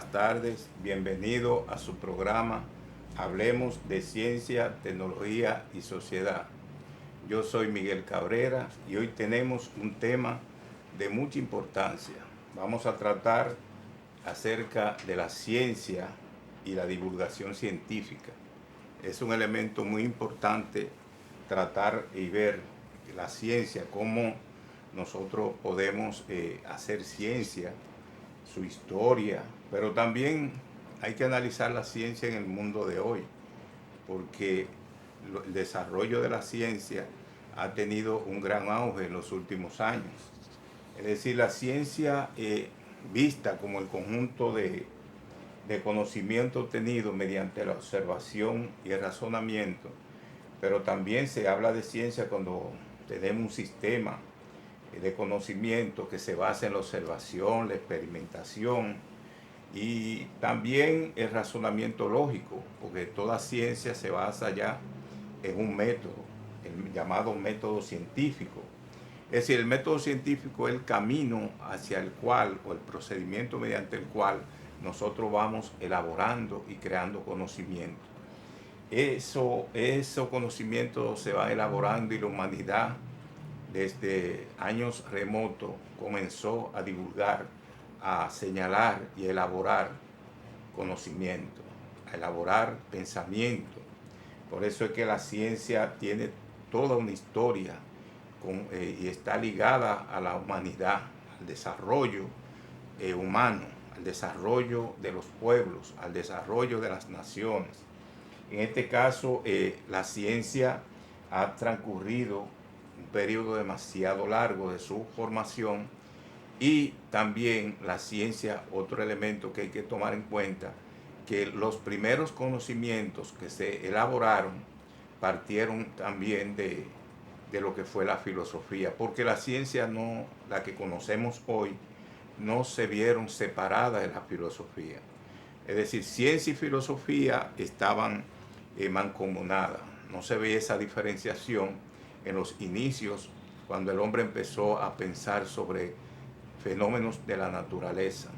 buenas tardes. Bienvenido a su programa Hablemos de Ciencia, Tecnología y Sociedad. Yo soy Miguel Cabrera y hoy tenemos un tema de mucha importancia. Vamos a tratar acerca de la ciencia y la divulgación científica. Es un elemento muy importante tratar y ver la ciencia, cómo nosotros podemos hacer ciencia, su historia, pero también hay que analizar la ciencia en el mundo de hoy, porque el desarrollo de la ciencia ha tenido un gran auge en los últimos años. Es decir, la ciencia vista como el conjunto de conocimiento obtenido mediante la observación y el razonamiento, pero también se habla de ciencia cuando tenemos un sistema de conocimiento que se basa en la observación, la experimentación y también el razonamiento lógico, porque toda ciencia se basa ya en un método, el llamado método científico. Es decir, el método científico es el camino hacia el cual, o el procedimiento mediante el cual nosotros vamos elaborando y creando conocimiento. Esos conocimientos se van elaborando y la humanidad desde años remotos comenzó a divulgar, a señalar y a elaborar conocimiento, a elaborar pensamiento. Por eso es que la ciencia tiene toda una historia y está ligada a la humanidad, al desarrollo humano, al desarrollo de los pueblos, al desarrollo de las naciones. En este caso, la ciencia ha transcurrido un periodo demasiado largo de su formación y también la ciencia, otro elemento que hay que tomar en cuenta, que los primeros conocimientos que se elaboraron partieron también de lo que fue la filosofía, porque la ciencia, no, la que conocemos hoy, no se vieron separadas de la filosofía. Es decir, ciencia y filosofía estaban mancomunadas. No se veía esa diferenciación en los inicios, cuando el hombre empezó a pensar sobre fenómenos de la naturaleza.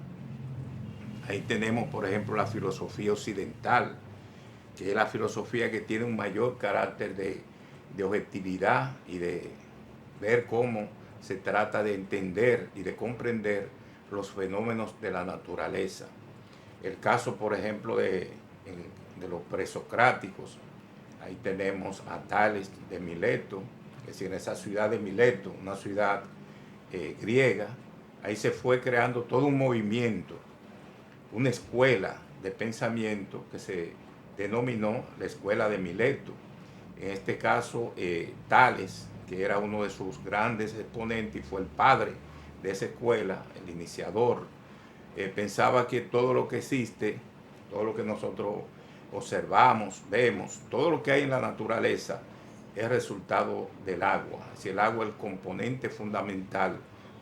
Ahí tenemos, por ejemplo, la filosofía occidental, que es la filosofía que tiene un mayor carácter de objetividad y de ver cómo se trata de entender y de comprender los fenómenos de la naturaleza. El caso, por ejemplo, de los presocráticos, ahí tenemos a Tales de Mileto, es decir, en esa ciudad de Mileto, una ciudad griega, ahí se fue creando todo un movimiento, una escuela de pensamiento que se denominó la Escuela de Mileto. En este caso, Tales, que era uno de sus grandes exponentes y fue el padre de esa escuela, el iniciador, pensaba que todo lo que existe, todo lo que nosotros observamos, vemos, todo lo que hay en la naturaleza es resultado del agua. Así el agua es el componente fundamental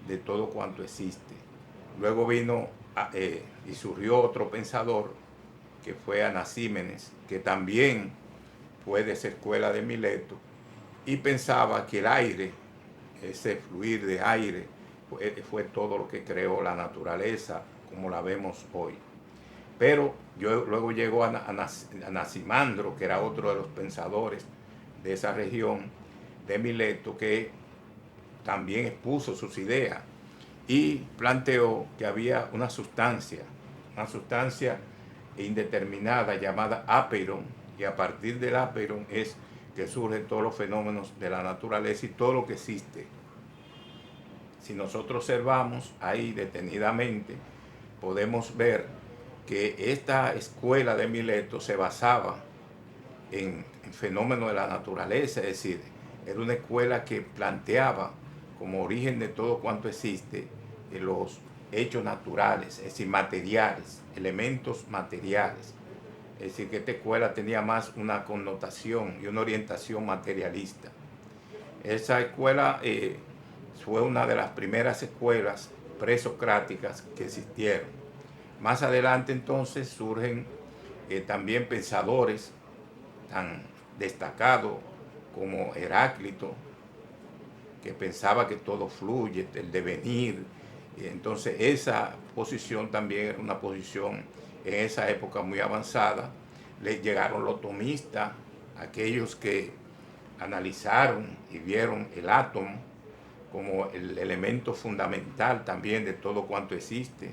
de todo cuanto existe. Luego vino y surgió otro pensador que fue Anaxímenes, que también fue de esa escuela de Mileto y pensaba que el aire, ese fluir de aire, fue todo lo que creó la naturaleza como la vemos hoy. Pero luego llegó Anaximandro, que era otro de los pensadores de esa región de Mileto, que también expuso sus ideas y planteó que había una sustancia indeterminada llamada apeiron, y a partir del apeiron es que surgen todos los fenómenos de la naturaleza y todo lo que existe. Si nosotros observamos ahí detenidamente, podemos ver que esta escuela de Mileto se basaba en fenómenos de la naturaleza, es decir, era una escuela que planteaba como origen de todo cuanto existe los hechos naturales, es decir, materiales, elementos materiales. Es decir, que esta escuela tenía más una connotación y una orientación materialista. Esa escuela fue una de las primeras escuelas presocráticas que existieron. Más adelante entonces surgen también pensadores tan destacados como Heráclito, que pensaba que todo fluye, el devenir, Y entonces esa posición también era una posición en esa época muy avanzada. Le llegaron los tomistas, aquellos que analizaron y vieron el átomo como el elemento fundamental también de todo cuanto existe.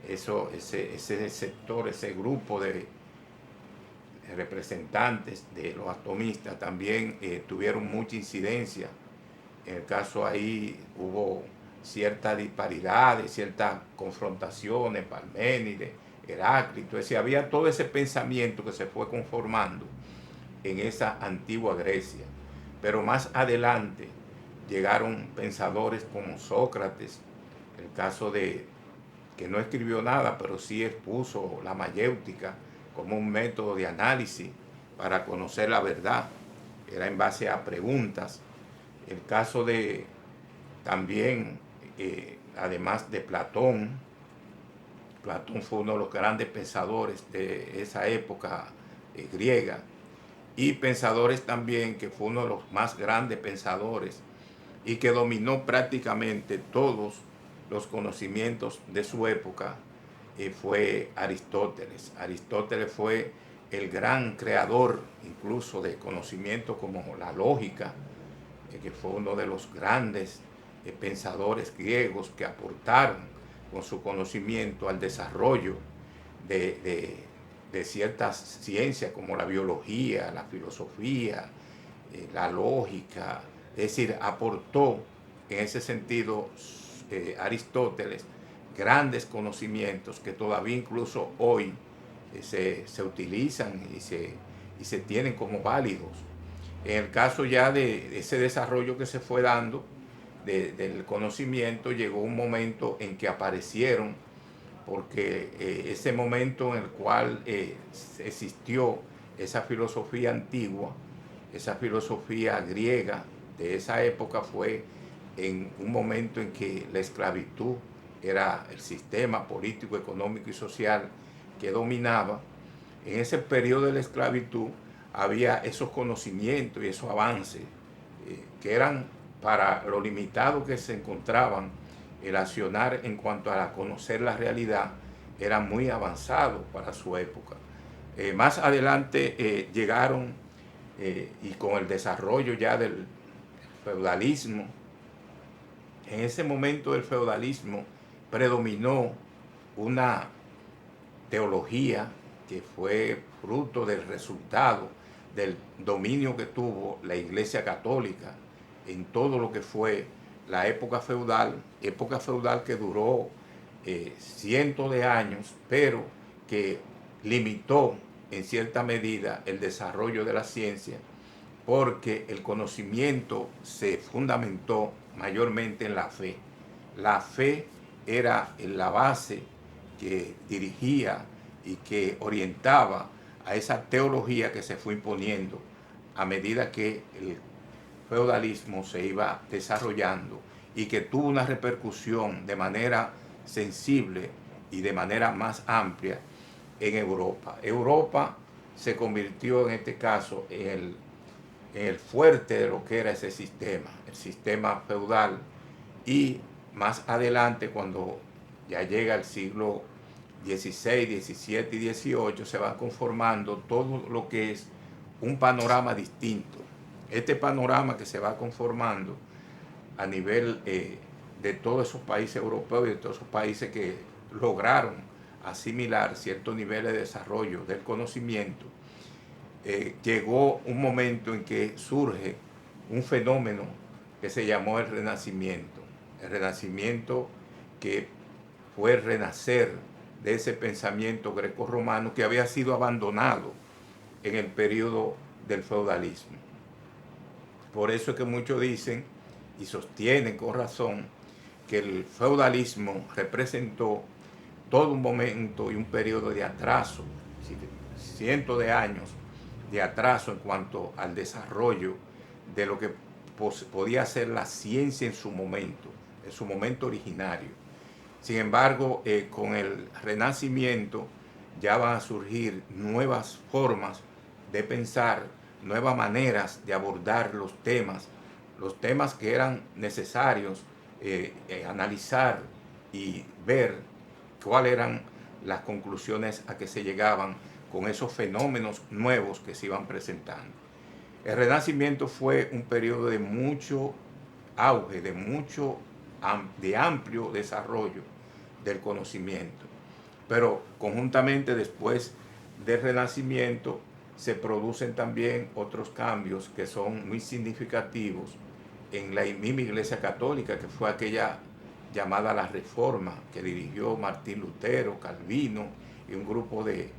Ese sector, ese grupo de representantes de los atomistas también tuvieron mucha incidencia. En el caso ahí hubo ciertas disparidades, ciertas confrontaciones, Parménides, Heráclito, es decir, había todo ese pensamiento que se fue conformando en esa antigua Grecia. Pero más adelante llegaron pensadores como Sócrates, el caso de que no escribió nada, pero sí expuso la mayéutica como un método de análisis para conocer la verdad. Era en base a preguntas. El caso de también, además de Platón, Platón fue uno de los grandes pensadores de esa época griega, y pensadores también que fue uno de los más grandes pensadores y que dominó prácticamente todos los conocimientos de su época, fue Aristóteles. Aristóteles fue el gran creador incluso de conocimientos como la lógica, que fue uno de los grandes pensadores griegos que aportaron con su conocimiento al desarrollo de ciertas ciencias como la biología, la filosofía, la lógica. Es decir, aportó en ese sentido Aristóteles grandes conocimientos que todavía incluso hoy se utilizan y se tienen como válidos. En el caso ya de ese desarrollo que se fue dando del conocimiento, llegó un momento en que aparecieron, porque ese momento en el cual existió esa filosofía antigua, esa filosofía griega de esa época, fue en un momento en que la esclavitud era el sistema político, económico y social que dominaba. En ese periodo de la esclavitud había esos conocimientos y esos avances que eran, para lo limitado que se encontraban, el accionar en cuanto a conocer la realidad era muy avanzado para su época. Más adelante llegaron, y con el desarrollo ya del feudalismo, en ese momento del feudalismo predominó una teología que fue fruto del resultado del dominio que tuvo la Iglesia Católica en todo lo que fue la época feudal que duró cientos de años, pero que limitó en cierta medida el desarrollo de la ciencia, porque el conocimiento se fundamentó mayormente en la fe. La fe era la base que dirigía y que orientaba a esa teología que se fue imponiendo a medida que el feudalismo se iba desarrollando y que tuvo una repercusión de manera sensible y de manera más amplia en Europa. Europa se convirtió en este caso en el fuerte de lo que era ese sistema, el sistema feudal, y más adelante, cuando ya llega el siglo XVI, XVII y XVIII, se va conformando todo lo que es un panorama distinto. Este panorama que se va conformando a nivel de todos esos países europeos y de todos esos países que lograron asimilar ciertos niveles de desarrollo del conocimiento, llegó un momento en que surge un fenómeno que se llamó el Renacimiento. El Renacimiento, que fue el renacer de ese pensamiento grecorromano que había sido abandonado en el periodo del feudalismo. Por eso es que muchos dicen y sostienen con razón que el feudalismo representó todo un momento y un periodo de atraso, cientos de años de atraso en cuanto al desarrollo de lo que podía ser la ciencia en su momento originario. Sin embargo, con el Renacimiento ya van a surgir nuevas formas de pensar, nuevas maneras de abordar los temas que eran necesarios analizar y ver cuáles eran las conclusiones a que se llegaban con esos fenómenos nuevos que se iban presentando. El Renacimiento fue un periodo de mucho auge, de amplio desarrollo del conocimiento. Pero conjuntamente después del Renacimiento se producen también otros cambios que son muy significativos en la misma Iglesia Católica, que fue aquella llamada la Reforma, que dirigió Martín Lutero, Calvino y un grupo de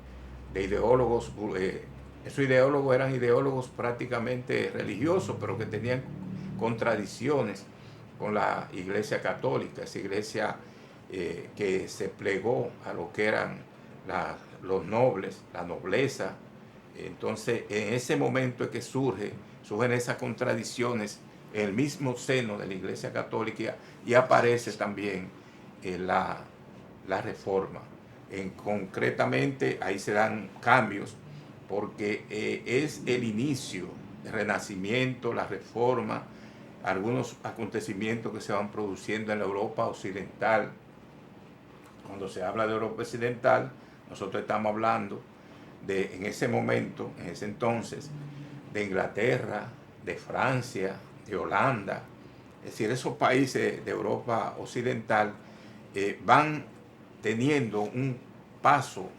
ideólogos. Esos ideólogos eran ideólogos prácticamente religiosos, pero que tenían contradicciones con la Iglesia Católica, esa iglesia que se plegó a lo que eran los nobles, la nobleza. Entonces, en ese momento es que surgen esas contradicciones en el mismo seno de la Iglesia Católica y aparece también la Reforma. Concretamente, ahí se dan cambios porque es el inicio, el Renacimiento, la Reforma, algunos acontecimientos que se van produciendo en la Europa occidental. Cuando se habla de Europa occidental, nosotros estamos hablando de, en ese momento, en ese entonces, de Inglaterra, de Francia, de Holanda. Es decir, esos países de Europa occidental van teniendo un paso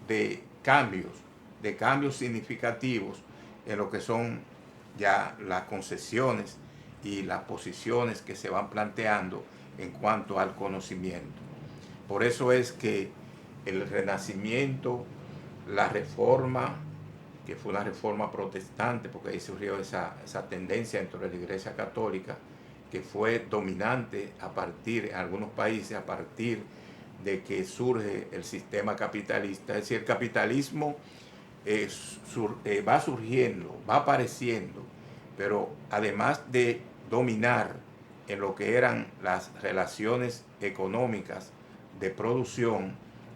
de cambios significativos en lo que son ya las concesiones y las posiciones que se van planteando en cuanto al conocimiento. Por eso es que el Renacimiento, la Reforma, que fue una reforma protestante, porque ahí surgió esa tendencia dentro de la Iglesia Católica, que fue dominante en algunos países, a partir de que surge el sistema capitalista. Es decir, el capitalismo va surgiendo, va apareciendo, pero además de dominar en lo que eran las relaciones económicas de producción,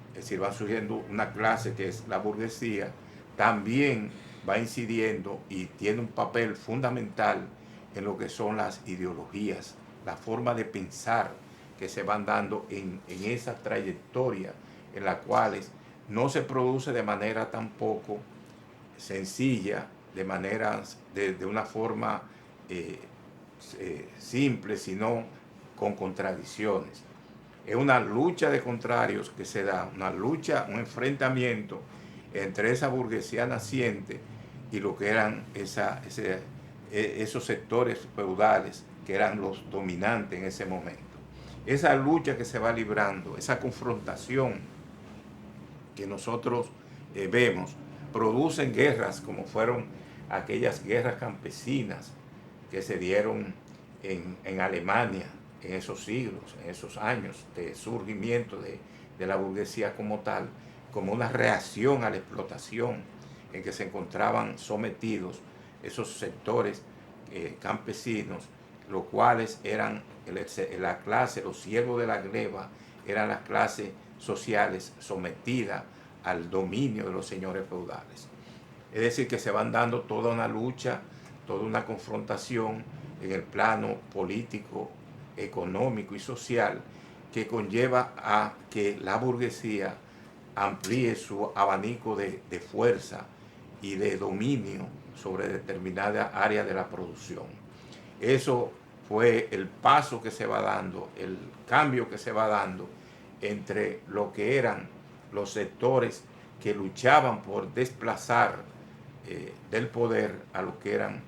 es decir, va surgiendo una clase que es la burguesía, también va incidiendo y tiene un papel fundamental en lo que son las ideologías, la forma de pensar que se van dando en esa trayectoria en la cual no se produce de manera tampoco sencilla, de una forma simple, sino con contradicciones. Es una lucha de contrarios que se da, un enfrentamiento entre esa burguesía naciente y lo que eran esos sectores feudales que eran los dominantes en ese momento. Esa lucha que se va librando, esa confrontación que nosotros vemos, producen guerras como fueron aquellas guerras campesinas que se dieron en Alemania en esos siglos, en esos años de surgimiento de la burguesía como tal, como una reacción a la explotación en que se encontraban sometidos esos sectores campesinos, los cuales eran la clase, los siervos de la gleba, eran las clases sociales sometidas al dominio de los señores feudales. Es decir, que se van dando toda una lucha, toda una confrontación en el plano político, económico y social, que conlleva a que la burguesía amplíe su abanico de fuerza y de dominio sobre determinada área de la producción. Eso fue el paso que se va dando, el cambio que se va dando entre lo que eran los sectores que luchaban por desplazar del poder a lo que eran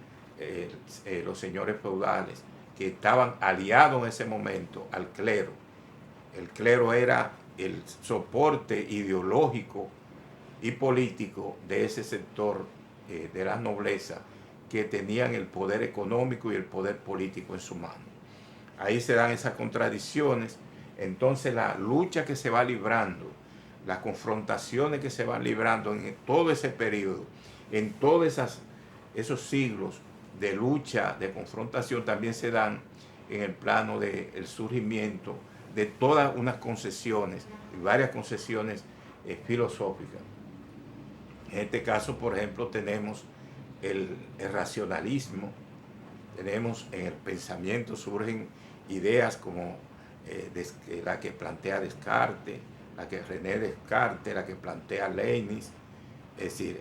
los señores feudales, que estaban aliados en ese momento al clero. El clero era el soporte ideológico y político de ese sector de la nobleza, que tenían el poder económico y el poder político en su mano. Ahí se dan esas contradicciones. Entonces la lucha que se va librando, las confrontaciones que se van librando en todo ese periodo, en todos esos siglos de lucha, de confrontación, también se dan en el plano del surgimiento de todas unas concesiones, y varias concesiones filosóficas. En este caso, por ejemplo, tenemos el racionalismo, tenemos en el pensamiento surgen ideas como la que plantea Descartes, la que René Descartes, la que plantea Leibniz, es decir,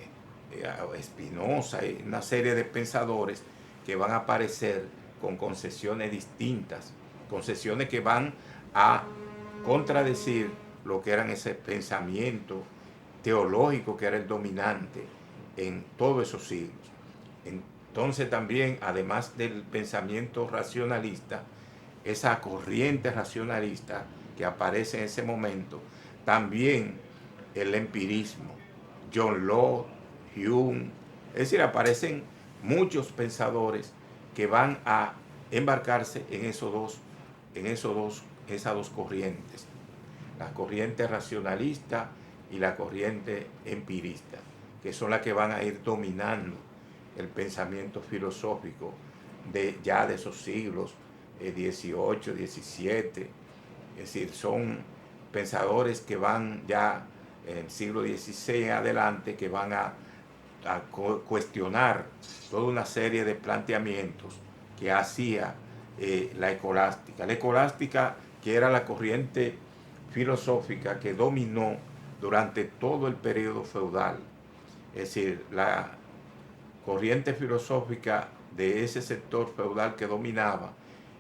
Spinoza y una serie de pensadores que van a aparecer con concesiones distintas, concesiones que van a contradecir lo que eran ese pensamiento teológico que era el dominante en todos esos siglos. Entonces también, además del pensamiento racionalista, esa corriente racionalista que aparece en ese momento, también el empirismo, John Locke, Hume, es decir, aparecen muchos pensadores que van a embarcarse en esas dos corrientes, la corriente racionalista y la corriente empirista, que son las que van a ir dominando el pensamiento filosófico de esos siglos 18, 17, es decir, son pensadores que van ya en el siglo XVI adelante, que van a cuestionar toda una serie de planteamientos que hacía la escolástica. La escolástica, que era la corriente filosófica que dominó durante todo el periodo feudal. Es decir, la corriente filosófica de ese sector feudal que dominaba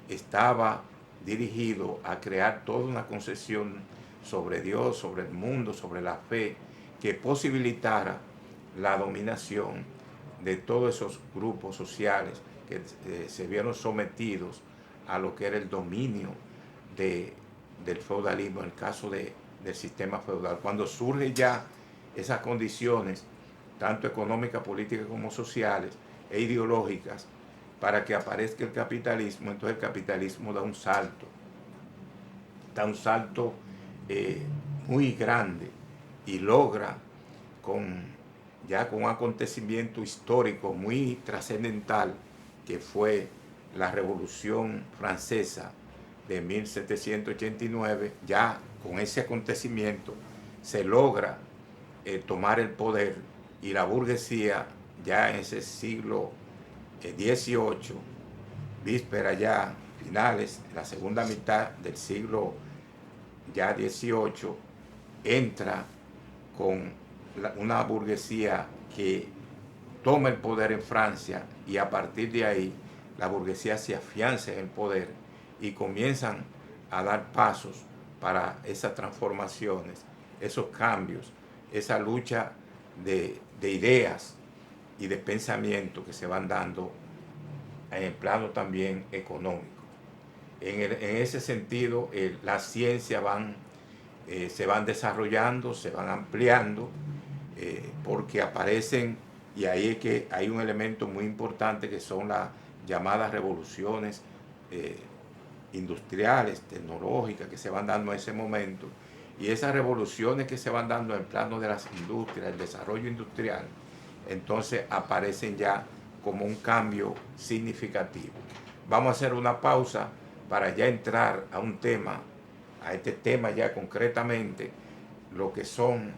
estaba dirigido a crear toda una concepción sobre Dios, sobre el mundo, sobre la fe, que posibilitara la dominación de todos esos grupos sociales que se vieron sometidos a lo que era el dominio del feudalismo, en el caso del sistema feudal. Cuando surgen ya esas condiciones, tanto económicas, políticas como sociales e ideológicas, para que aparezca el capitalismo, entonces el capitalismo da un salto muy grande y logra con un acontecimiento histórico muy trascendental, que fue la Revolución Francesa de 1789. Ya con ese acontecimiento se logra tomar el poder, y la burguesía ya en ese siglo XVIII, víspera ya, finales, la segunda mitad del siglo ya XVIII, entra con una burguesía que toma el poder en Francia, y a partir de ahí la burguesía se afianza en el poder y comienzan a dar pasos para esas transformaciones, esos cambios, esa lucha de ideas y de pensamiento que se van dando en el plano también económico. En ese sentido, las ciencias se van desarrollando, se van ampliando, porque aparecen, y ahí es que hay un elemento muy importante, que son las llamadas revoluciones industriales, tecnológicas, que se van dando en ese momento. Y esas revoluciones que se van dando en el plano de las industrias, el desarrollo industrial, entonces aparecen ya como un cambio significativo. Vamos a hacer una pausa para ya entrar a este tema ya concretamente, lo que son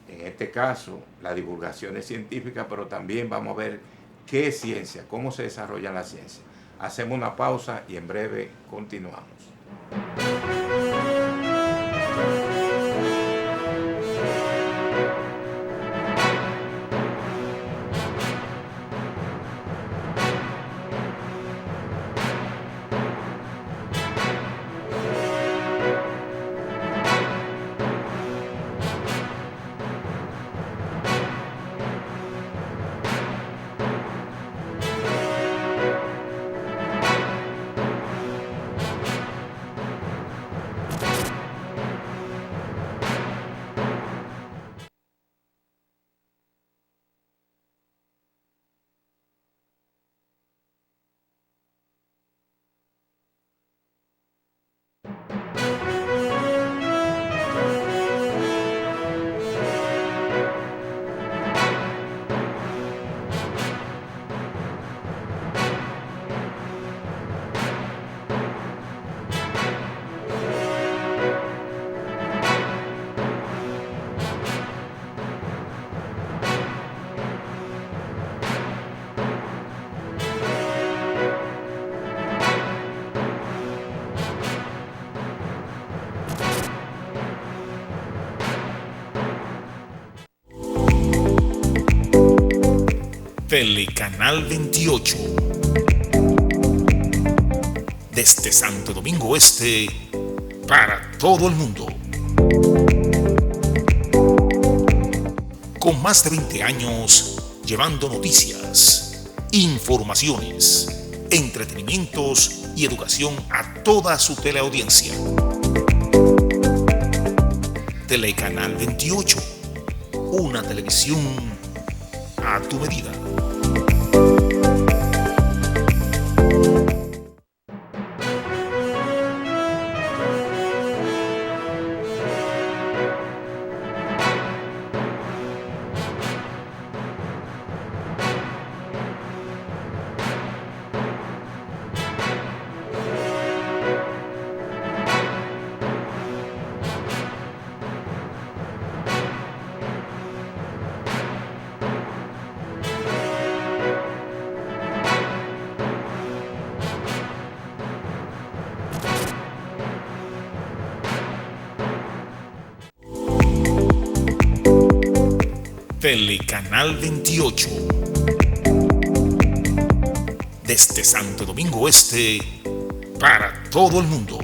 en este caso, las divulgaciones científicas, pero también vamos a ver qué es ciencia, cómo se desarrolla la ciencia. Hacemos una pausa y en breve continuamos. Telecanal 28. Desde Santo Domingo Este para todo el mundo. Con más de 20 años llevando noticias, informaciones, entretenimientos y educación a toda su teleaudiencia. Telecanal 28. Una televisión a tu medida. Telecanal 28. Desde Santo Domingo Este para todo el mundo.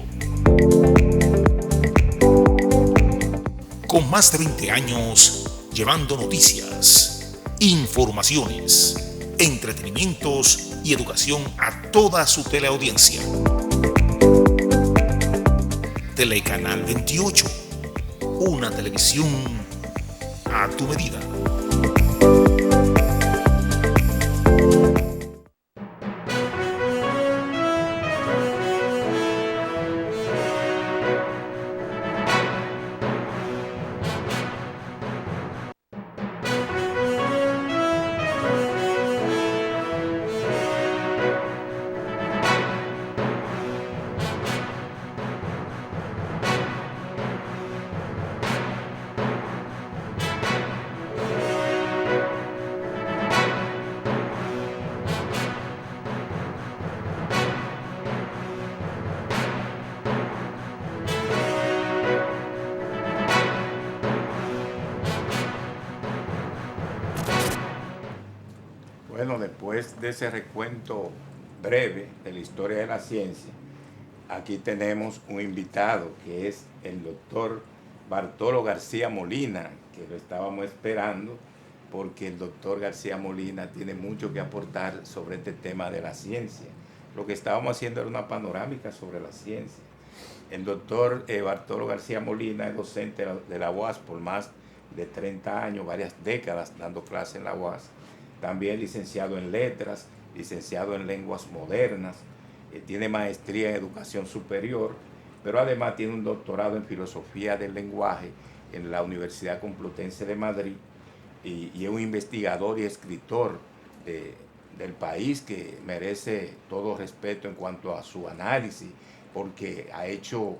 Con más de 20 años llevando noticias, informaciones, entretenimientos y educación a toda su teleaudiencia. Telecanal 28. Una televisión a tu medida. Bueno, después de ese recuento breve de la historia de la ciencia, aquí tenemos un invitado que es el doctor Bartolo García Molina, que lo estábamos esperando porque el doctor García Molina tiene mucho que aportar sobre este tema de la ciencia. Lo que estábamos haciendo era una panorámica sobre la ciencia. El doctor Bartolo García Molina es docente de la UAS por más de 30 años, varias décadas dando clases en la UAS. También licenciado en letras, licenciado en lenguas modernas, tiene maestría en educación superior, pero además tiene un doctorado en filosofía del lenguaje en la Universidad Complutense de Madrid y es un investigador y escritor del país que merece todo respeto en cuanto a su análisis, porque ha hecho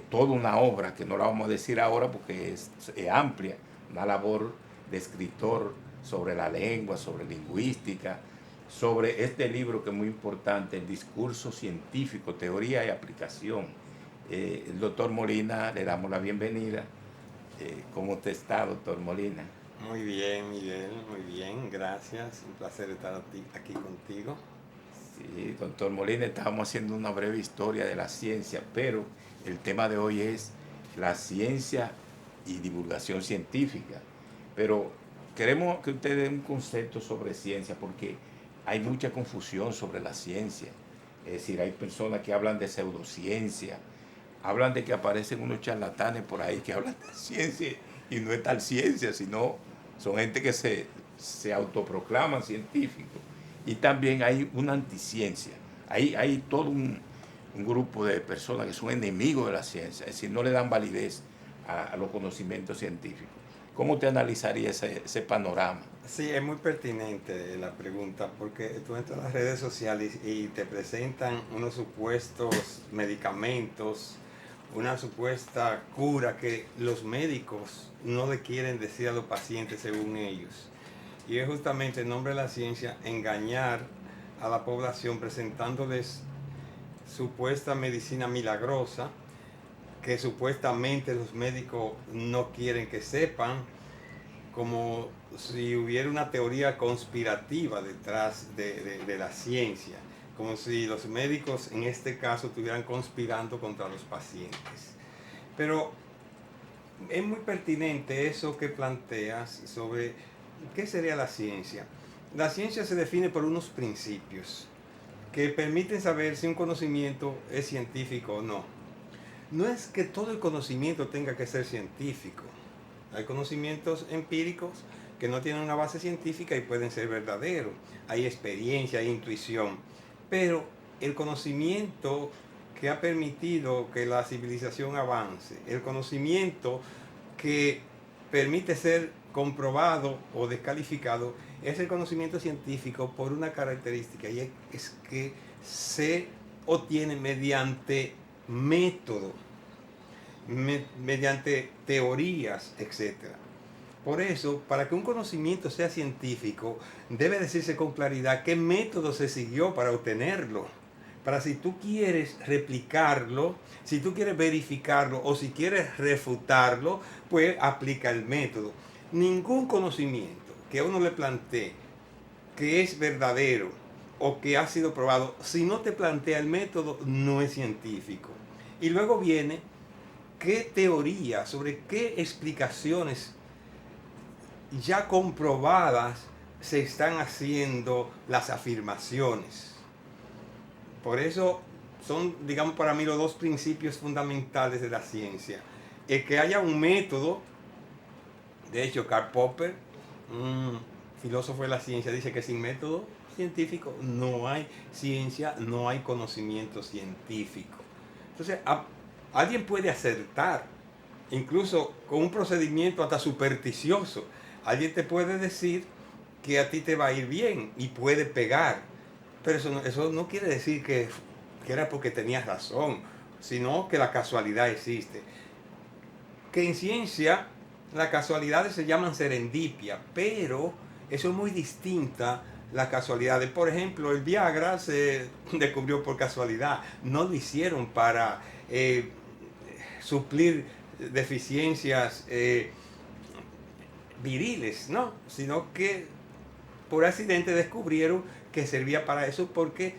toda una obra que no la vamos a decir ahora porque es amplia, una labor de escritor sobre la lengua, sobre lingüística, sobre este libro que es muy importante, el discurso científico, teoría y aplicación. El doctor Molina, le damos la bienvenida. ¿Cómo usted está, doctor Molina? Muy bien, Miguel, muy bien, gracias. Un placer estar aquí contigo. Sí, doctor Molina, estábamos haciendo una breve historia de la ciencia, pero el tema de hoy es la ciencia y divulgación científica. Pero queremos que usted dé un concepto sobre ciencia, porque hay mucha confusión sobre la ciencia. Es decir, hay personas que hablan de pseudociencia, hablan de que aparecen unos charlatanes por ahí que hablan de ciencia y no es tal ciencia, sino son gente que se autoproclaman científicos. Y también hay una anticiencia. Hay todo un grupo de personas que son enemigos de la ciencia, es decir, no le dan validez a los conocimientos científicos. ¿Cómo usted analizaría ese panorama? Sí, es muy pertinente la pregunta porque tú entras a las redes sociales y te presentan unos supuestos medicamentos, una supuesta cura que los médicos no le quieren decir a los pacientes según ellos. Y es justamente en nombre de la ciencia engañar a la población presentándoles supuesta medicina milagrosa que supuestamente los médicos no quieren que sepan, como si hubiera una teoría conspirativa detrás de la ciencia, como si los médicos en este caso estuvieran conspirando contra los pacientes. Pero es muy pertinente eso que planteas sobre qué sería la ciencia. La ciencia se define por unos principios que permiten saber si un conocimiento es científico o no. No es que todo el conocimiento tenga que ser científico. Hay conocimientos empíricos que no tienen una base científica y pueden ser verdaderos. Hay experiencia, hay intuición. Pero el conocimiento que ha permitido que la civilización avance, el conocimiento que permite ser comprobado o descalificado, es el conocimiento científico por una característica, y es que se obtiene mediante método, mediante teorías, etc. Por eso, para que un conocimiento sea científico, debe decirse con claridad qué método se siguió para obtenerlo. Para si tú quieres replicarlo, si tú quieres verificarlo o si quieres refutarlo, pues aplica el método. Ningún conocimiento que a uno le plantee que es verdadero o que ha sido probado, si no te plantea el método, no es científico. Y luego viene qué teoría, sobre qué explicaciones ya comprobadas se están haciendo las afirmaciones. Por eso son, digamos, para mí los dos principios fundamentales de la ciencia. El que haya un método. De hecho, Karl Popper, un filósofo de la ciencia, dice que sin método científico no hay ciencia, no hay conocimiento científico. Entonces, alguien puede acertar, incluso con un procedimiento hasta supersticioso. Alguien te puede decir que a ti te va a ir bien y puede pegar. Pero eso no quiere decir que era porque tenías razón, sino que la casualidad existe. Que en ciencia las casualidades se llaman serendipia, pero eso es muy distinta las casualidades. Por ejemplo, el Viagra se descubrió por casualidad. No lo hicieron para suplir deficiencias viriles, no, sino que por accidente descubrieron que servía para eso porque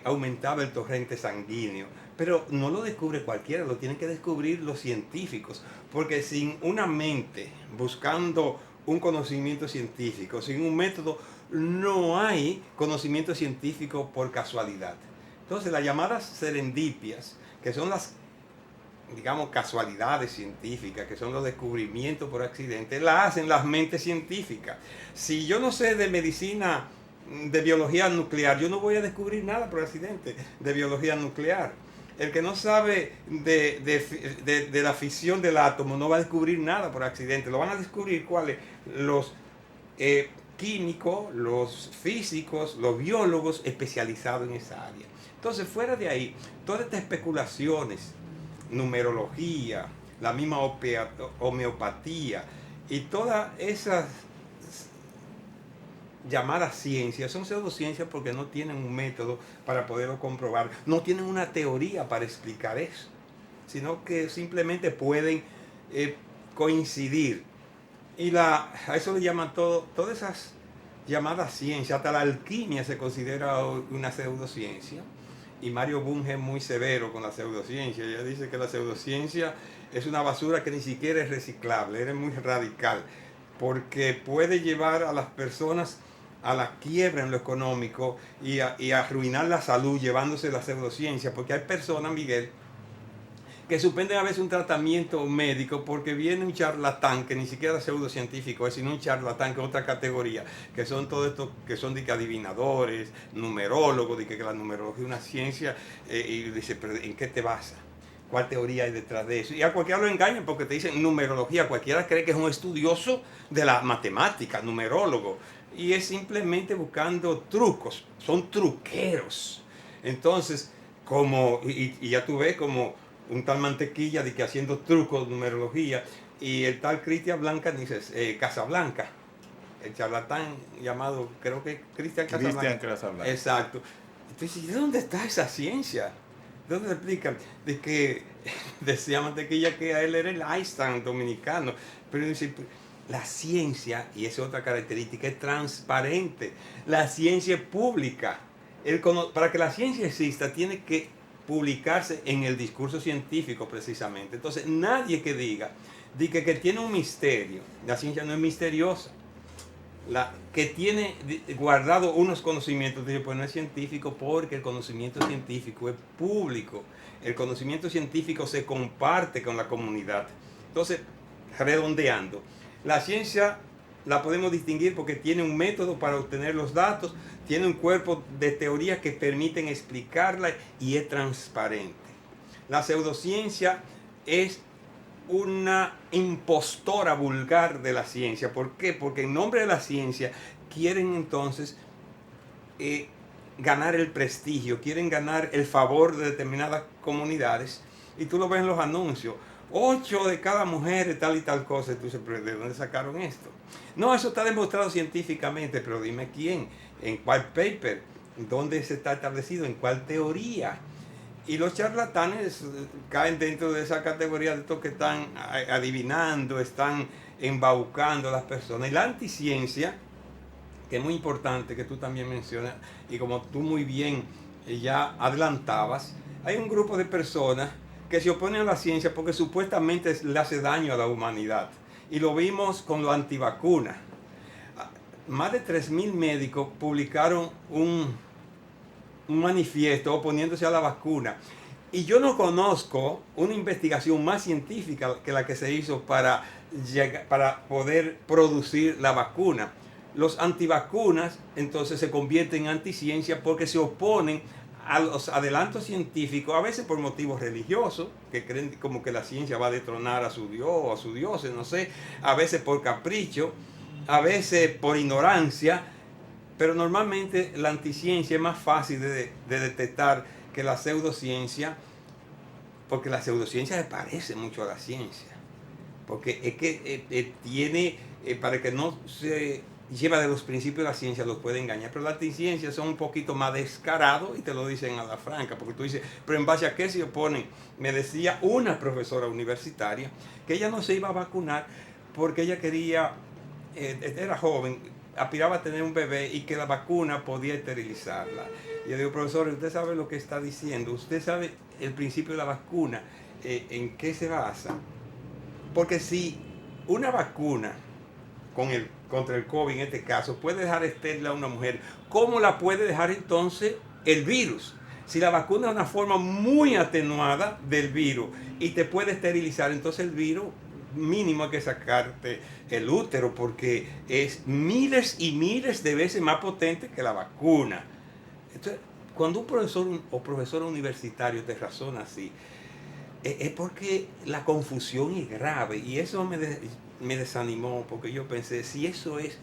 aumentaba el torrente sanguíneo. Pero no lo descubre cualquiera, lo tienen que descubrir los científicos, porque sin una mente buscando un conocimiento científico, sin un método, no hay conocimiento científico por casualidad. Entonces, las llamadas serendipias, que son las, digamos, casualidades científicas, que son los descubrimientos por accidente, las hacen las mentes científicas. Si yo no sé de medicina, de biología nuclear, yo no voy a descubrir nada por accidente de biología nuclear. El que no sabe de la fisión del átomo no va a descubrir nada por accidente. Lo van a descubrir cuáles, los químicos, los físicos, los biólogos especializados en esa área. Entonces, fuera de ahí, todas estas especulaciones, numerología, la misma homeopatía y todas esas llamadas ciencias son pseudociencias porque no tienen un método para poderlo comprobar, no tienen una teoría para explicar eso, sino que simplemente pueden coincidir. Y a eso le llaman todas esas llamadas ciencias. Hasta la alquimia se considera una pseudociencia. Y Mario Bunge es muy severo con la pseudociencia. Ella dice que la pseudociencia es una basura que ni siquiera es reciclable. Él es muy radical porque puede llevar a las personas a la quiebra en lo económico y arruinar la salud llevándose la pseudociencia. Porque hay personas, Miguel, que suspenden a veces un tratamiento médico porque viene un charlatán que ni siquiera es pseudocientífico, es sino un charlatán que es otra categoría, que son todos estos que son de que adivinadores, numerólogos, de que la numerología es una ciencia, y dice, pero ¿en qué te basas? ¿Cuál teoría hay detrás de eso? Y a cualquiera lo engañan porque te dicen numerología, cualquiera cree que es un estudioso de la matemática, numerólogo, y es simplemente buscando trucos, son truqueros. Entonces, y ya tú ves como un tal Mantequilla de que haciendo trucos de numerología, y el tal Cristian Blanca dice Casablanca, el charlatán llamado, creo que Cristian Casablanca. Exacto. Entonces, ¿de dónde está esa ciencia? ¿De dónde explican? De que decía Mantequilla que a él era el Einstein dominicano, pero dice, la ciencia, y esa es otra característica, es transparente. La ciencia es pública. Para que la ciencia exista, tiene que publicarse en el discurso científico precisamente. Entonces, nadie que diga que tiene un misterio, la ciencia no es misteriosa. Que tiene guardado unos conocimientos, dice, pues no es científico, porque el conocimiento científico es público. El conocimiento científico se comparte con la comunidad. Entonces, redondeando, la ciencia la podemos distinguir porque tiene un método para obtener los datos, tiene un cuerpo de teorías que permiten explicarla y es transparente. La pseudociencia es una impostora vulgar de la ciencia. ¿Por qué? Porque en nombre de la ciencia quieren entonces ganar el prestigio, quieren ganar el favor de determinadas comunidades, y tú lo ves en los anuncios. 8 de cada mujer de tal y tal cosa, y tú dices, ¿pero de dónde sacaron esto? No, eso está demostrado científicamente, pero dime quién, en cuál paper, dónde se está establecido, en cuál teoría. Y los charlatanes caen dentro de esa categoría de estos que están adivinando, están embaucando a las personas. Y la anticiencia, que es muy importante, que tú también mencionas, y como tú muy bien ya adelantabas, hay un grupo de personas que se oponen a la ciencia porque supuestamente le hace daño a la humanidad. Y lo vimos con los antivacunas. Más de 3.000 médicos publicaron un manifiesto oponiéndose a la vacuna. Y yo no conozco una investigación más científica que la que se hizo para poder producir la vacuna. Los antivacunas entonces se convierten en anticiencia porque se oponen a los adelantos científicos, a veces por motivos religiosos, que creen como que la ciencia va a detronar a su Dios o a su Dios, no sé, a veces por capricho, a veces por ignorancia, pero normalmente la anticiencia es más fácil de detectar que la pseudociencia, porque la pseudociencia se parece mucho a la ciencia, porque es que tiene, para que no se lleva de los principios de la ciencia, los puede engañar, pero las anticiencias son un poquito más descarados y te lo dicen a la franca, porque tú dices, pero en base a qué se oponen. Me decía una profesora universitaria que ella no se iba a vacunar porque ella quería, era joven, aspiraba a tener un bebé y que la vacuna podía esterilizarla. Y yo digo, profesor, usted sabe lo que está diciendo, usted sabe el principio de la vacuna, en qué se basa. Porque si una vacuna contra el COVID en este caso puede dejar estéril a una mujer, ¿cómo la puede dejar entonces el virus? Si la vacuna es una forma muy atenuada del virus y te puede esterilizar, entonces el virus mínimo hay que sacarte el útero porque es miles y miles de veces más potente que la vacuna. Entonces, cuando un profesor o profesora universitario te razona así, es porque la confusión es grave, y eso me desanimó, porque yo pensé, si eso es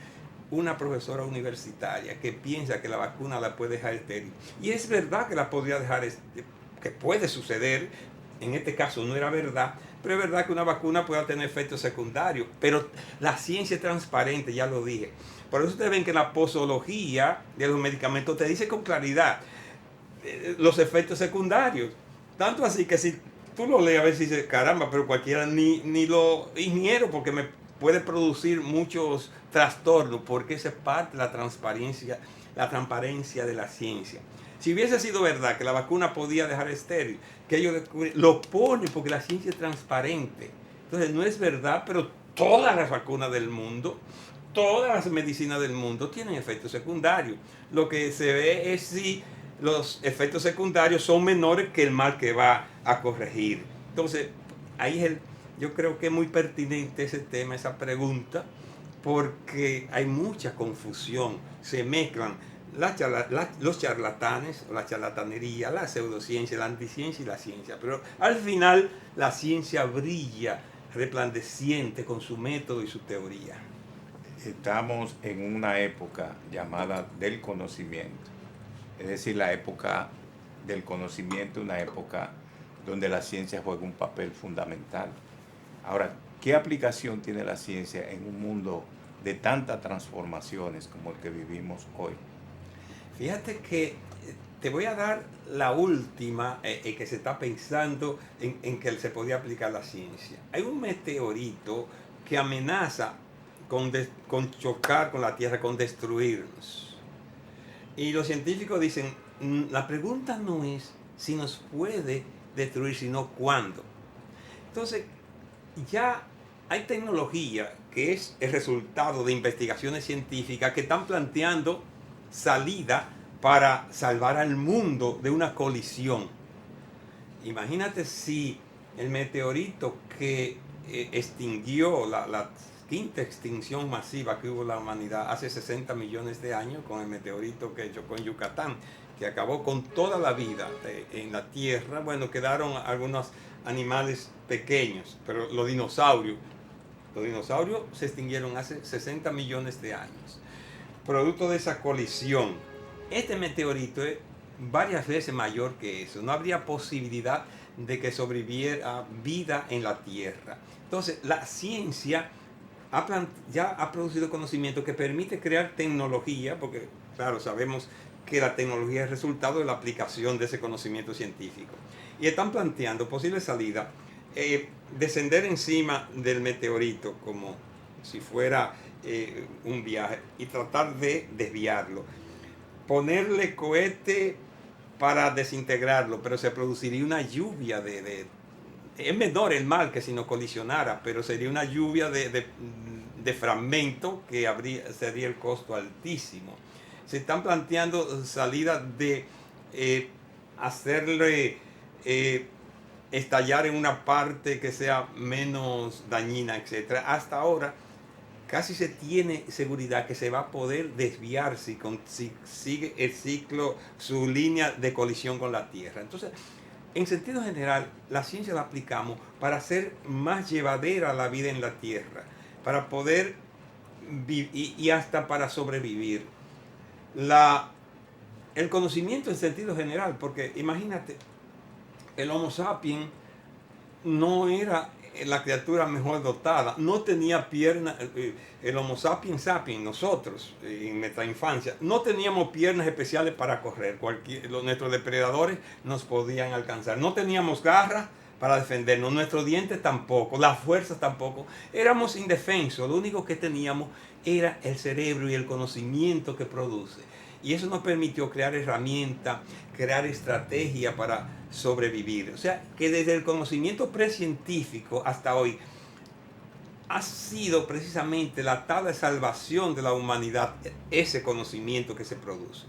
una profesora universitaria que piensa que la vacuna la puede dejar estéril, y es verdad que la podría dejar, que puede suceder, en este caso no era verdad, pero es verdad que una vacuna puede tener efectos secundarios, pero la ciencia es transparente, ya lo dije. Por eso ustedes ven que la posología de los medicamentos te dice con claridad los efectos secundarios, tanto así que si tú lo lees a ver si dices, caramba, pero cualquiera ni lo ingiero porque me puede producir muchos trastornos, porque esa es parte de la transparencia de la ciencia. Si hubiese sido verdad que la vacuna podía dejar estéril, que ellos lo ponen porque la ciencia es transparente. Entonces no es verdad, pero todas las vacunas del mundo, todas las medicinas del mundo tienen efectos secundarios. Lo que se ve es si los efectos secundarios son menores que el mal que va a corregir. Entonces, ahí yo creo que es muy pertinente ese tema, esa pregunta, porque hay mucha confusión. Se mezclan los charlatanes, la charlatanería, la pseudociencia, la anticiencia y la ciencia. Pero al final la ciencia brilla resplandeciente con su método y su teoría. Estamos en una época llamada del conocimiento. Es decir, la época del conocimiento, una época donde la ciencia juega un papel fundamental. Ahora, ¿qué aplicación tiene la ciencia en un mundo de tantas transformaciones como el que vivimos hoy? Fíjate que te voy a dar la última que se está pensando en que se podía aplicar la ciencia. Hay un meteorito que amenaza con chocar con la Tierra, con destruirnos. Y los científicos dicen, la pregunta no es si nos puede destruir, sino cuándo. Entonces, ya hay tecnología que es el resultado de investigaciones científicas que están planteando salida para salvar al mundo de una colisión. Imagínate si el meteorito que extinguió la quinta extinción masiva que hubo en la humanidad hace 60 millones de años, con el meteorito que chocó en Yucatán, que acabó con toda la vida en la Tierra. Bueno, quedaron algunos animales pequeños, pero los dinosaurios se extinguieron hace 60 millones de años. Producto de esa colisión, este meteorito es varias veces mayor que eso. No habría posibilidad de que sobreviviera vida en la Tierra. Entonces, la ciencia ya ha producido conocimiento que permite crear tecnología, porque, claro, sabemos que la tecnología es resultado de la aplicación de ese conocimiento científico. Y están planteando posible salida, descender encima del meteorito como si fuera un viaje y tratar de desviarlo. Ponerle cohete para desintegrarlo, pero se produciría una lluvia es menor el mal que si no colisionara, pero sería una lluvia de fragmentos que sería el costo altísimo. Se están planteando salidas de hacerle estallar en una parte que sea menos dañina, etc. Hasta ahora casi se tiene seguridad que se va a poder desviar si sigue el ciclo, su línea de colisión con la Tierra. Entonces, en sentido general, la ciencia la aplicamos para hacer más llevadera la vida en la Tierra, para poder vivir y hasta para sobrevivir. El conocimiento en sentido general, porque imagínate, el Homo sapiens no era la criatura mejor dotada, no tenía piernas. El Homo sapiens sapiens, nosotros en nuestra infancia, no teníamos piernas especiales para correr. Nuestros depredadores nos podían alcanzar. No teníamos garras para defendernos, nuestros dientes tampoco, las fuerzas tampoco. Éramos indefensos, lo único que teníamos era el cerebro y el conocimiento que produce. Y eso nos permitió crear herramientas, crear estrategias para sobrevivir. O sea, que desde el conocimiento precientífico hasta hoy ha sido precisamente la tabla de salvación de la humanidad, ese conocimiento que se produce.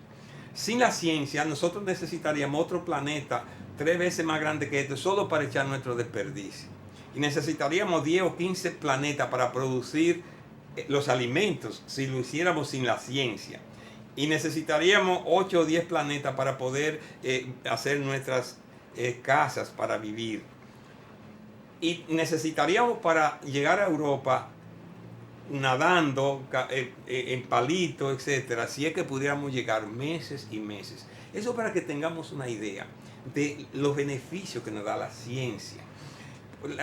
Sin la ciencia, nosotros necesitaríamos otro planeta 3 veces más grande que este, solo para echar nuestro desperdicio. Y necesitaríamos 10 o 15 planetas para producir los alimentos, si lo hiciéramos sin la ciencia. Y necesitaríamos 8 o 10 planetas para poder hacer nuestras casas para vivir. Y necesitaríamos para llegar a Europa nadando en palitos, etcétera, si es que pudiéramos llegar meses y meses. Eso para que tengamos una idea de los beneficios que nos da la ciencia.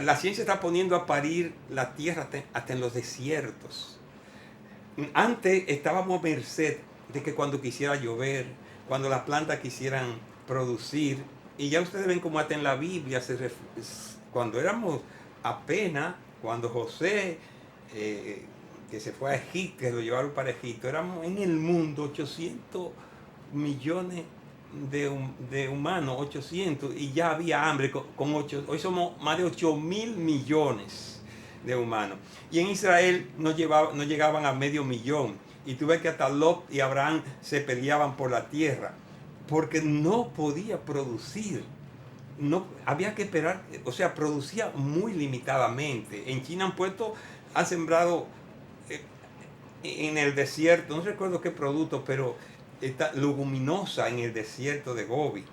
La ciencia está poniendo a parir la tierra hasta en los desiertos. Antes estábamos a merced de que cuando quisiera llover, cuando las plantas quisieran producir, y ya ustedes ven como hasta en la Biblia, cuando éramos apenas, cuando José, que se fue a Egipto, que lo llevaron para Egipto, éramos en el mundo 800 millones de humanos, 800, y ya había hambre hoy somos más de 8.000 millones de humanos. Y en Israel no llegaban a 500.000. Y tú ves que hasta Lot y Abraham se peleaban por la tierra, porque no podía producir. No, había que esperar, o sea, producía muy limitadamente. En China han sembrado en el desierto, no recuerdo qué producto, pero esta leguminosa en el desierto de Gobi,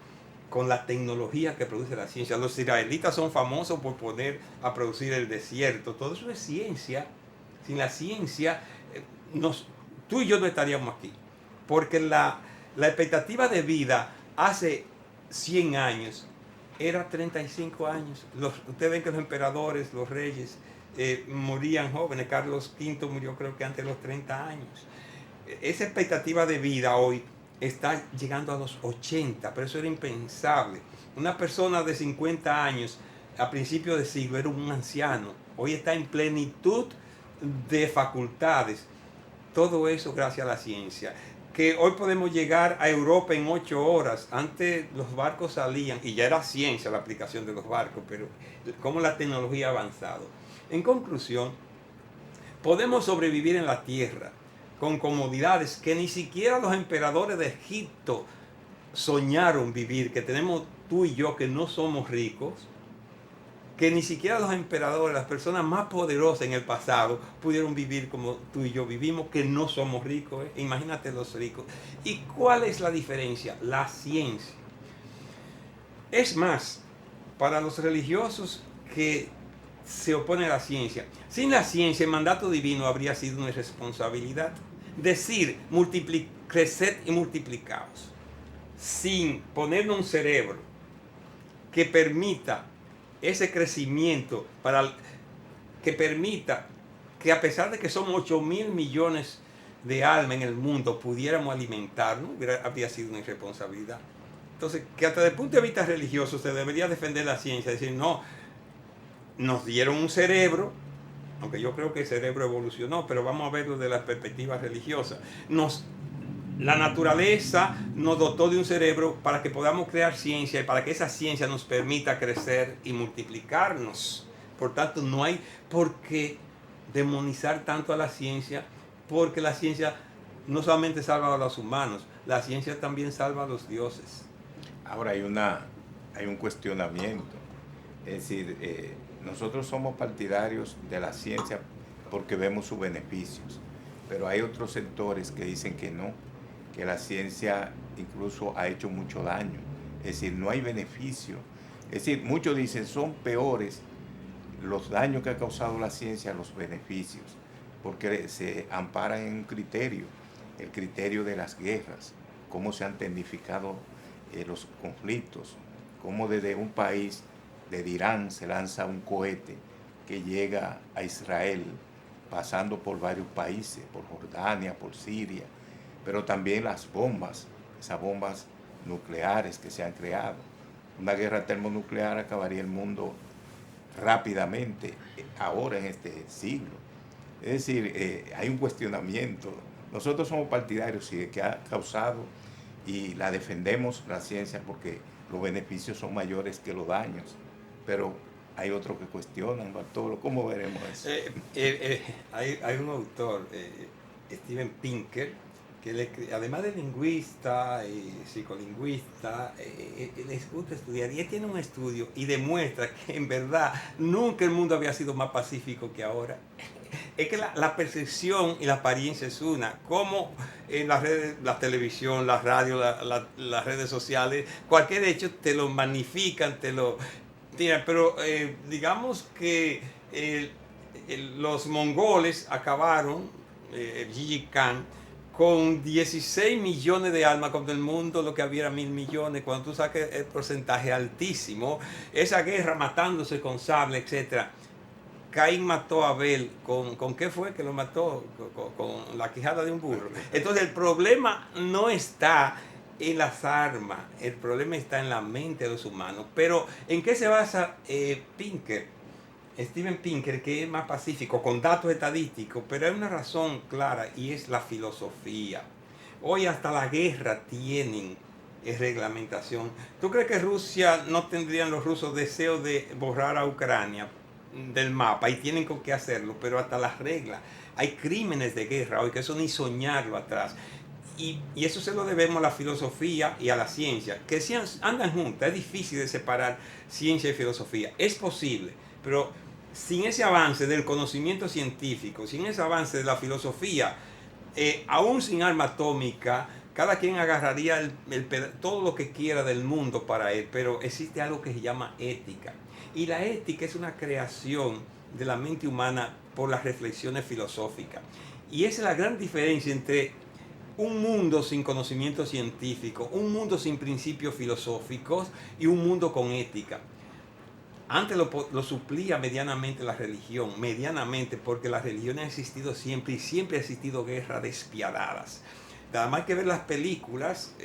con la tecnología que produce la ciencia. Los israelitas son famosos por poner a producir el desierto. Todo eso es ciencia. Sin la ciencia, tú y yo no estaríamos aquí. Porque la expectativa de vida hace 100 años era 35 años. Ustedes ven que los emperadores, los reyes, morían jóvenes. Carlos V murió creo que antes de los 30 años. Esa expectativa de vida hoy está llegando a los 80, pero eso era impensable. Una persona de 50 años a principios de siglo era un anciano. Hoy está en plenitud de facultades. Todo eso gracias a la ciencia. Que hoy podemos llegar a Europa en 8 horas. Antes los barcos salían, y ya era ciencia la aplicación de los barcos, pero cómo la tecnología ha avanzado. En conclusión, podemos sobrevivir en la tierra con comodidades que ni siquiera los emperadores de Egipto soñaron vivir, que tenemos tú y yo que no somos ricos, que ni siquiera los emperadores, las personas más poderosas en el pasado, pudieron vivir como tú y yo vivimos, que no somos ricos. Imagínate los ricos. ¿Y cuál es la diferencia? La ciencia. Es más, para los religiosos que se oponen a la ciencia, sin la ciencia el mandato divino habría sido una irresponsabilidad. Decir, creced y multiplicaos, sin ponernos un cerebro que permita ese crecimiento, que permita que a pesar de que son 8.000 millones de almas en el mundo, pudiéramos alimentarnos, habría sido una irresponsabilidad. Entonces, que hasta desde el punto de vista religioso se debería defender la ciencia, decir, no, nos dieron un cerebro, aunque yo creo que el cerebro evolucionó, pero vamos a verlo desde la perspectiva religiosa. La naturaleza nos dotó de un cerebro para que podamos crear ciencia y para que esa ciencia nos permita crecer y multiplicarnos. Por tanto, no hay por qué demonizar tanto a la ciencia, porque la ciencia no solamente salva a los humanos, la ciencia también salva a los dioses. Ahora hay un cuestionamiento. Es decir, nosotros somos partidarios de la ciencia porque vemos sus beneficios, pero hay otros sectores que dicen que no, que la ciencia incluso ha hecho mucho daño. Es decir, no hay beneficio. Es decir, muchos dicen son peores los daños que ha causado la ciencia a los beneficios, porque se amparan en un criterio, el criterio de las guerras, cómo se han tecnificado los conflictos, cómo desde un país, desde Irán, se lanza un cohete que llega a Israel, pasando por varios países, por Jordania, por Siria, pero también las bombas, esas bombas nucleares que se han creado. Una guerra termonuclear acabaría el mundo rápidamente, ahora en este siglo. Es decir, hay un cuestionamiento. Nosotros somos partidarios de que ha causado y la defendemos la ciencia porque los beneficios son mayores que los daños, pero hay otros que cuestionan, Bartolo. ¿Cómo veremos eso? Hay un autor, Steven Pinker, que además de lingüista y psicolingüista, les gusta estudiar, y él tiene un estudio y demuestra que en verdad nunca el mundo había sido más pacífico que ahora. Es que la percepción y la apariencia es una, como en las redes, la televisión, la radio, las redes sociales, cualquier hecho te lo magnifican, te lo tiran, pero digamos que los mongoles acabaron, Gengis Khan, con 16 millones de almas, cuando el mundo lo que había era 1.000 millones, cuando tú saques el porcentaje altísimo, esa guerra matándose con sable, etc. Caín mató a Abel, ¿con qué fue que lo mató? Con la quijada de un burro. Entonces el problema no está en las armas, el problema está en la mente de los humanos. Pero ¿en qué se basa Steven Pinker, que es más pacífico, con datos estadísticos? Pero hay una razón clara, y es la filosofía. Hoy hasta la guerra tienen reglamentación. ¿Tú crees que Rusia no tendrían los rusos deseo de borrar a Ucrania del mapa? Y tienen con qué hacerlo, pero hasta las reglas. Hay crímenes de guerra hoy, que eso ni soñarlo atrás. Y eso se lo debemos a la filosofía y a la ciencia, que si andan juntas. Es difícil de separar ciencia y filosofía. Es posible, pero sin ese avance del conocimiento científico, sin ese avance de la filosofía, aún sin arma atómica, cada quien agarraría todo lo que quiera del mundo para él, pero existe algo que se llama ética. Y la ética es una creación de la mente humana por las reflexiones filosóficas. Y esa es la gran diferencia entre un mundo sin conocimiento científico, un mundo sin principios filosóficos y un mundo con ética. Antes lo suplía medianamente la religión, medianamente, porque la religión ha existido siempre y siempre ha existido guerras despiadadas. Nada más que ver las películas,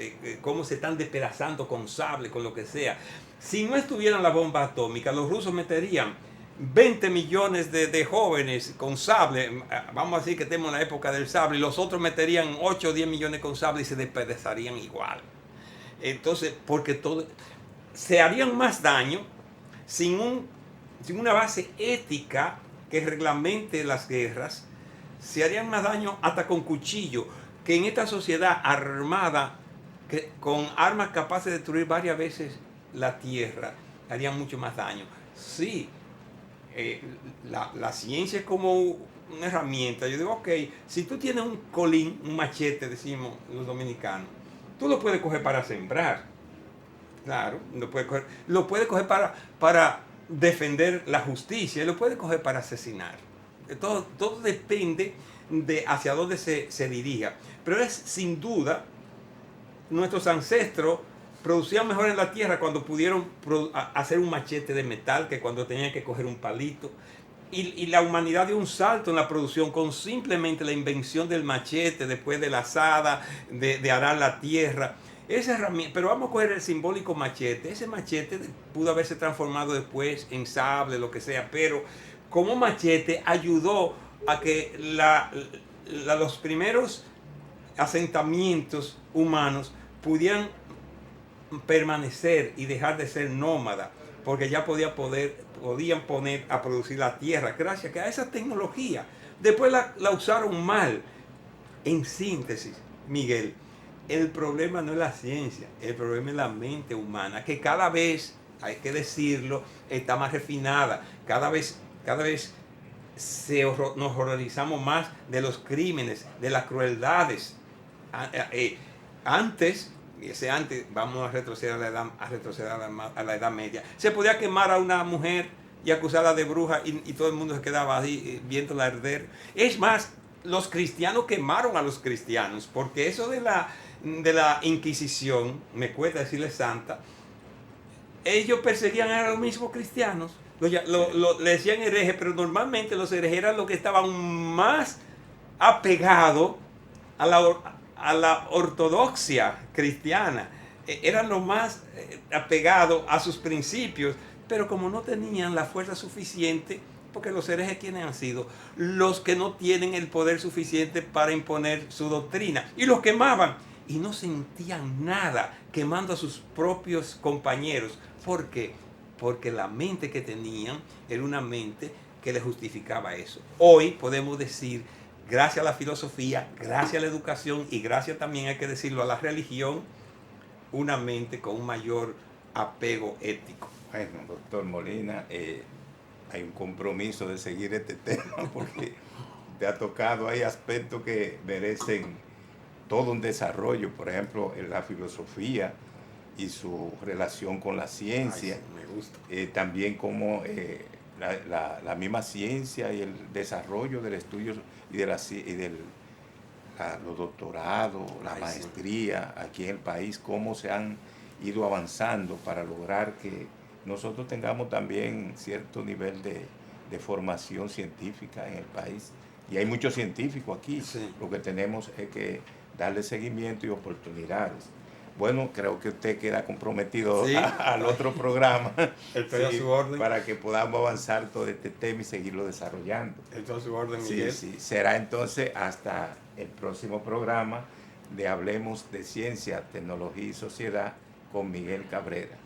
cómo se están despedazando con sable, con lo que sea. Si no estuvieran las bombas atómicas, los rusos meterían 20 millones de jóvenes con sable, vamos a decir que tenemos la época del sable, y los otros meterían 8 o 10 millones con sable y se despedazarían igual. Entonces, porque todo, se harían más daño sin una base ética que reglamente las guerras, se harían más daño hasta con cuchillo, que en esta sociedad armada, con armas capaces de destruir varias veces la tierra, harían mucho más daño. Sí, la ciencia es como una herramienta. Yo digo, ok, si tú tienes un colín, un machete, decimos los dominicanos, tú lo puedes coger para sembrar. Claro, lo puedes coger para defender la justicia, lo puedes coger para asesinar. Todo depende de hacia dónde se dirija. Pero es sin duda, nuestros ancestros producían mejor en la tierra cuando pudieron hacer un machete de metal que cuando tenían que coger un palito. Y la humanidad dio un salto en la producción con simplemente la invención del machete, después de la azada, de arar la tierra. Esa herramienta, pero vamos a coger el simbólico machete. Ese machete pudo haberse transformado después en sable, lo que sea, pero como machete ayudó a que los primeros asentamientos humanos pudieran permanecer y dejar de ser nómadas, porque ya podían poner a producir la tierra gracias a esa tecnología. Después la usaron mal. En síntesis, Miguel, el problema no es la ciencia, el problema es la mente humana, que cada vez, hay que decirlo, está más refinada. Cada vez nos horrorizamos más de los crímenes, de las crueldades. Antes, vamos a retroceder a la Edad Media, se podía quemar a una mujer y acusarla de bruja y todo el mundo se quedaba ahí viéndola arder. Es más, los cristianos quemaron a los cristianos, porque eso de la Inquisición, me cuesta decirle santa, ellos perseguían a los mismos cristianos, le decían herejes, pero normalmente los herejes eran los que estaban más apegados a la ortodoxia cristiana, eran los más apegados a sus principios, pero como no tenían la fuerza suficiente, porque los herejes, ¿quiénes han sido? Los que no tienen el poder suficiente para imponer su doctrina, y los quemaban, y no sentían nada quemando a sus propios compañeros. ¿Por qué? Porque la mente que tenían era una mente que le justificaba eso. Hoy podemos decir, gracias a la filosofía, gracias a la educación y gracias también, hay que decirlo, a la religión, una mente con un mayor apego ético. Bueno, doctor Molina, hay un compromiso de seguir este tema porque te ha tocado, hay aspectos que merecen todo un desarrollo, por ejemplo, en la filosofía y su relación con la ciencia. Ay, sí, me gusta. También como la misma ciencia y el desarrollo del estudio y los doctorados, la maestría aquí en el país, cómo se han ido avanzando para lograr que nosotros tengamos también cierto nivel de formación científica en el país. Y hay muchos científicos aquí. Sí. Lo que tenemos es que darle seguimiento y oportunidades. Bueno, creo que usted queda comprometido sí. al otro programa. Estoy a su orden. Para que podamos avanzar todo este tema y seguirlo desarrollando. Estoy a su orden, Miguel. Sí. Será entonces hasta el próximo programa de Hablemos de Ciencia, Tecnología y Sociedad con Miguel Cabrera.